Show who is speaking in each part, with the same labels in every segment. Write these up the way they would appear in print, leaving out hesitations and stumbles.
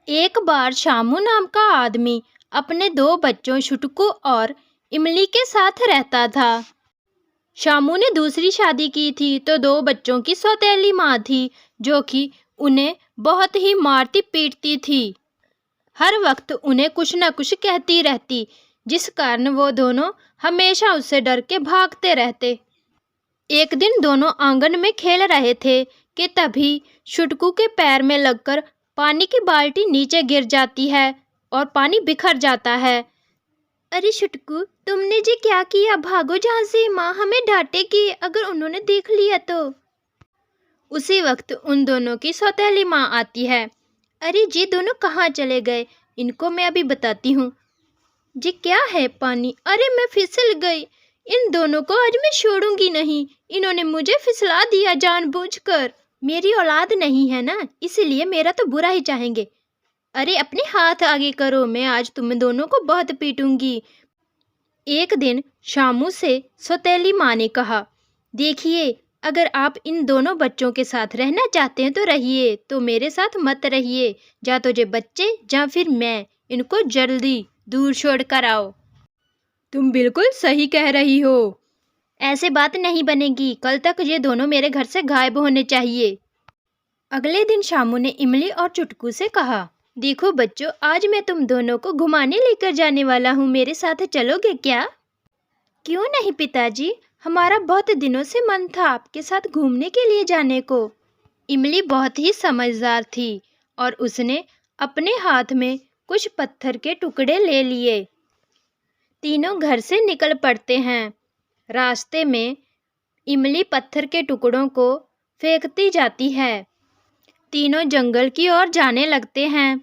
Speaker 1: एक बार शामू नाम का आदमी अपने दो बच्चों छुटकू और इमली के साथ रहता था। शामू ने दूसरी शादी की थी तो दो बच्चों की सौतेली माँ थी जो कि उन्हें बहुत ही मारती पीटती थी। हर वक्त उन्हें कुछ न कुछ कहती रहती, जिस कारण वो दोनों हमेशा उससे डर के भागते रहते। एक दिन दोनों आंगन में खेल रहे थे कि तभी छुटकू के पैर में लगकर पानी की बाल्टी नीचे गिर जाती है और पानी बिखर जाता है। अरे छुटकू, तुमने जी क्या किया? भागो जहाँ से, माँ हमें डांटेगी अगर उन्होंने देख लिया तो। उसी वक्त उन दोनों की सौतेली माँ आती है। अरे जी दोनों कहाँ चले गए? इनको मैं अभी बताती हूँ। जी क्या है पानी? अरे मैं फिसल गई। इन दोनों को आज मैं छोड़ूंगी नहीं। इन्होंने मुझे फिसला दिया जानबूझकर। मेरी औलाद नहीं है ना, इसलिए मेरा तो बुरा ही चाहेंगे। अरे अपने हाथ आगे करो, मैं आज तुम दोनों को बहुत पीटूंगी। एक दिन शामू से सौतेली माँ ने कहा, देखिए अगर आप इन दोनों बच्चों के साथ रहना चाहते हैं तो रहिए, तो मेरे साथ मत रहिए। या तो ये बच्चे या फिर मैं, इनको जल्दी दूर छोड़ कर आओ। तुम बिल्कुल सही कह रही हो। ऐसे बात नहीं बनेगी, कल तक ये दोनों मेरे घर से गायब होने चाहिए। अगले दिन शामू ने इमली और चुटकू से कहा, देखो बच्चों, आज मैं तुम दोनों को घुमाने लेकर जाने वाला हूँ, मेरे साथ चलोगे क्या? क्यों नहीं पिताजी, हमारा बहुत दिनों से मन था आपके साथ घूमने के लिए जाने को। इमली बहुत ही समझदार थी और उसने अपने हाथ में कुछ पत्थर के टुकड़े ले लिए। तीनों घर से निकल पड़ते हैं। रास्ते में इमली पत्थर के टुकड़ों को फेंकती जाती है। तीनों जंगल की ओर जाने लगते हैं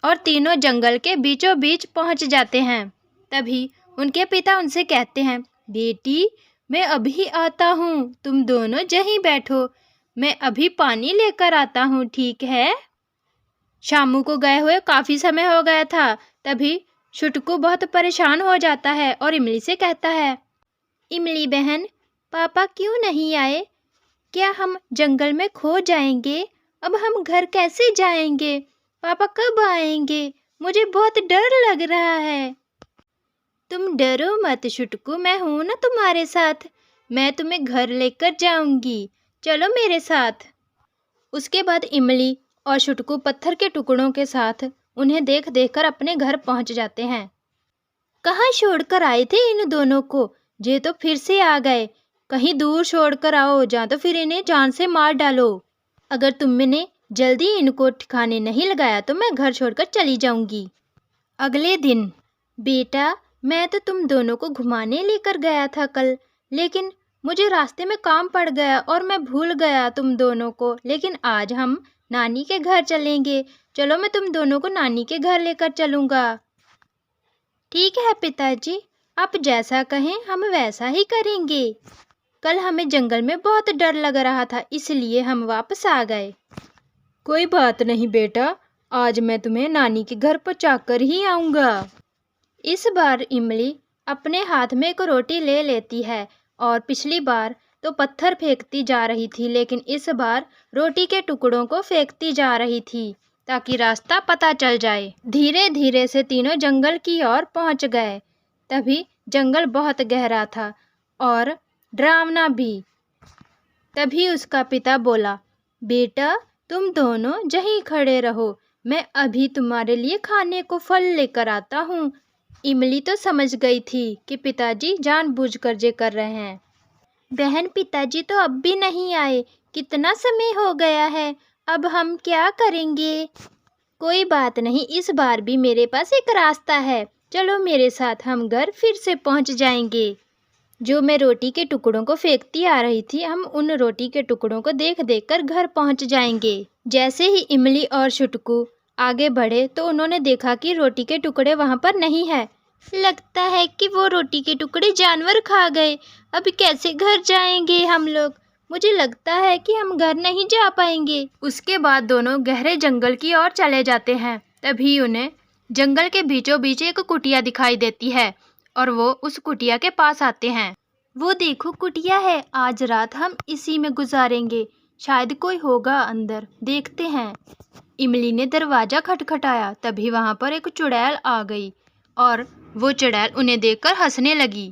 Speaker 1: और तीनों जंगल के बीचों बीच पहुंच जाते हैं। तभी उनके पिता उनसे कहते हैं, बेटी मैं अभी आता हूँ, तुम दोनों यहीं बैठो, मैं अभी पानी लेकर आता हूँ, ठीक है? शामू को गए हुए काफ़ी समय हो गया था। तभी छुटकू बहुत परेशान हो जाता है और इमली से कहता है, इमली बहन, पापा क्यों नहीं आए? क्या हम जंगल में खो जाएंगे? अब हम घर कैसे जाएंगे? पापा कब आएंगे? मुझे बहुत डर लग रहा है। तुम डरो मत छुटकू, मैं हूं ना तुम्हारे साथ। मैं तुम्हें घर लेकर जाऊंगी, चलो मेरे साथ। उसके बाद इमली और छुटकू पत्थर के टुकड़ों के साथ उन्हें देख देख कर अपने घर पहुंच जाते हैं। कहाँ छोड़कर आए थे इन दोनों को? ये तो फिर से आ गए। कहीं दूर छोड़कर आओ, या तो फिर इन्हें जान से मार डालो। अगर तुमने जल्दी इनको ठिकाने नहीं लगाया तो मैं घर छोड़कर चली जाऊंगी। अगले दिन, बेटा मैं तो तुम दोनों को घुमाने लेकर गया था कल, लेकिन मुझे रास्ते में काम पड़ गया और मैं भूल गया तुम दोनों को। लेकिन आज हम नानी के घर चलेंगे, चलो मैं तुम दोनों को नानी के घर लेकर चलूँगा। ठीक है पिताजी, आप जैसा कहें हम वैसा ही करेंगे। कल हमें जंगल में बहुत डर लग रहा था, इसलिए हम वापस आ गए। कोई बात नहीं बेटा, आज मैं तुम्हें नानी के घर पहुंचाकर ही आऊँगा। इस बार इमली अपने हाथ में एक रोटी ले लेती है और पिछली बार तो पत्थर फेंकती जा रही थी, लेकिन इस बार रोटी के टुकड़ों को फेंकती जा रही थी ताकि रास्ता पता चल जाए। धीरे धीरे से तीनों जंगल की ओर पहुंच गए। तभी जंगल बहुत गहरा था और डरावना भी। तभी उसका पिता बोला, बेटा तुम दोनों यहीं खड़े रहो, मैं अभी तुम्हारे लिए खाने को फल लेकर आता हूँ। इमली तो समझ गई थी कि पिताजी जानबूझकर ये कर रहे हैं। बहन, पिताजी तो अब भी नहीं आए, कितना समय हो गया है, अब हम क्या करेंगे? कोई बात नहीं, इस बार भी मेरे पास एक रास्ता है, चलो मेरे साथ, हम घर फिर से पहुंच जाएंगे। जो मैं रोटी के टुकड़ों को फेंकती आ रही थी, हम उन रोटी के टुकड़ों को देख देख कर घर पहुंच जाएंगे। जैसे ही इमली और छुटकू आगे बढ़े तो उन्होंने देखा कि रोटी के टुकड़े वहां पर नहीं है। लगता है कि वो रोटी के टुकड़े जानवर खा गए। अब कैसे घर जाएंगे हम लोग? मुझे लगता है कि हम घर नहीं जा पाएंगे। उसके बाद दोनों गहरे जंगल की ओर चले जाते हैं। तभी उन्हें जंगल के बीचों बीच एक कुटिया दिखाई देती है और वो उस कुटिया के पास आते हैं। वो देखो कुटिया है, आज रात हम इसी में गुजारेंगे, शायद कोई होगा अंदर, देखते हैं। इमली ने दरवाज़ा खटखटाया। तभी वहाँ पर एक चुड़ैल आ गई और वो चुड़ैल उन्हें देखकर हंसने लगी।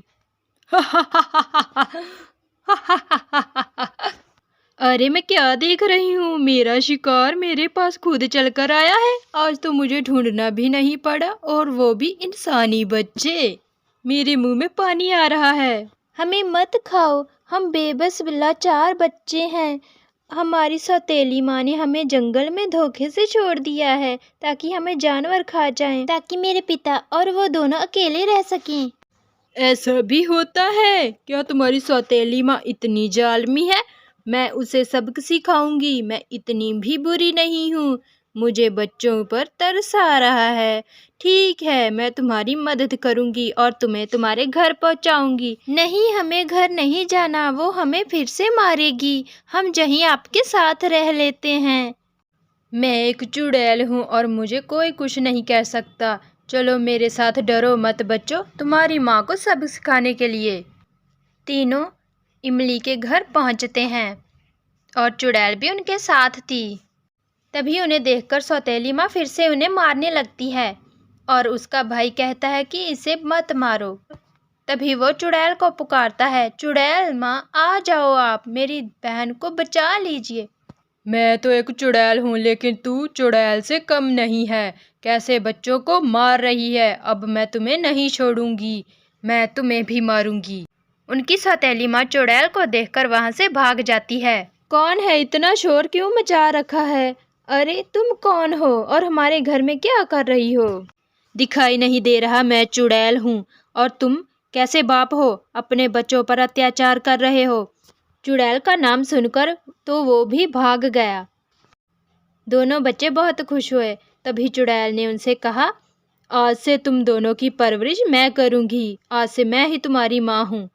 Speaker 1: अरे मैं क्या देख रही हूँ, मेरा शिकार मेरे पास खुद चलकर आया है। आज तो मुझे ढूंढना भी नहीं पड़ा, और वो भी इंसानी बच्चे। मेरे मुंह में पानी आ रहा है। हमें मत खाओ, हम बेबस लाचार बच्चे हैं। हमारी सौतेली माँ ने हमें जंगल में धोखे से छोड़ दिया है ताकि हमें जानवर खा जाएं, ताकि मेरे पिता और वो दोनों अकेले रह सकें। ऐसा भी होता है क्या? तुम्हारी सौतेली माँ इतनी जालिम है? मैं उसे सबक सिखाऊंगी। मैं इतनी भी बुरी नहीं हूँ। मुझे बच्चों पर तरस आ रहा है। ठीक है, मैं तुम्हारी मदद करूंगी और तुम्हें तुम्हारे घर पहुंचाऊंगी। नहीं, हमें घर नहीं जाना, वो हमें फिर से मारेगी। हम यहीं आपके साथ रह लेते हैं। मैं एक चुड़ैल हूँ और मुझे कोई कुछ नहीं कह सकता। चलो मेरे साथ, डरो मत बच्चों, तुम्हारी माँ को सबक सिखाने के लिए। तीनों इमली के घर पहुँचते हैं और चुड़ैल भी उनके साथ थी। तभी उन्हें देखकर सौतेली माँ फिर से उन्हें मारने लगती है और उसका भाई कहता है कि इसे मत मारो। तभी वो चुड़ैल को पुकारता है, चुड़ैल माँ आ जाओ, आप मेरी बहन को बचा लीजिए। मैं तो एक चुड़ैल हूँ, लेकिन तू चुड़ैल से कम नहीं है। कैसे बच्चों को मार रही है? अब मैं तुम्हें नहीं छोड़ूंगी, मैं तुम्हें भी मारूंगी। उनकी सौतेली माँ चुड़ैल को देखकर वहाँ से भाग जाती है। कौन है? इतना शोर क्यों मचा रखा है? अरे तुम कौन हो और हमारे घर में क्या कर रही हो? दिखाई नहीं दे रहा? मैं चुड़ैल हूँ। और तुम कैसे बाप हो, अपने बच्चों पर अत्याचार कर रहे हो? चुड़ैल का नाम सुनकर तो वो भी भाग गया। दोनों बच्चे बहुत खुश हुए। तभी चुड़ैल ने उनसे कहा, आज से तुम दोनों की परवरिश मैं करूंगी। आज से मैं ही तुम्हारी माँ हूँ।